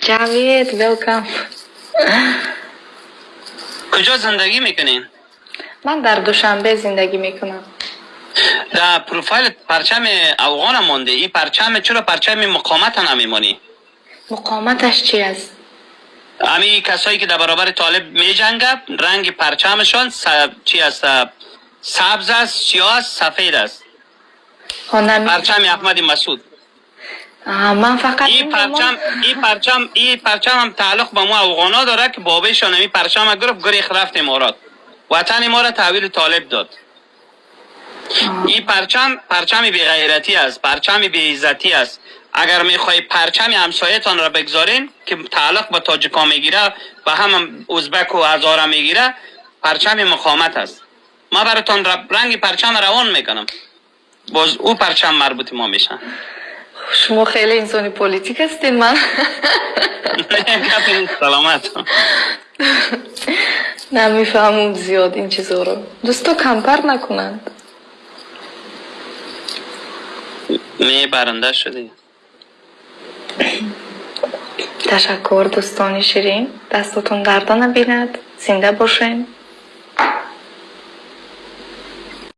جاوید ویلکام. کجا زندگی میکنین؟ من در دوشنبه زندگی میکنم. در پروفایل پرچم افغان مونده. این پرچم چرا پرچم مقاومت نمیمونی؟ مقاومتش چی است؟ همین کسایی که در برابر طالب میجنگند رنگ پرچمشان چی است؟ سبز است، سیاه است، سفید است. پرچم احمد مسعود. من فقط این پرچم هم تعلق به ما افغانا داره که بابایشان این پرچم گرفت گریخ رفت امارات. وطن ما را تحویل طالب داد. این پرچم بی غیرتی است، پرچم بی عزتی است. اگر میخوای پرچم همسایتان را بگذارین که تعلق به تاجیکا میگیره و هم ازبک و هزاره میگیره، پرچم مقاومت است. ما براتون رنگ پرچم روان میکنم، باز او پرچم مربوط ما میشن. شما خیلی انسانی پولیتیک هستین. من سلامت. نمیفهمم زیاد این چیزا رو. دوستا کمتر نکنند. برنده شدی. تشکر دوستان شیرین. دستتون درد نبیند. زنده باشین.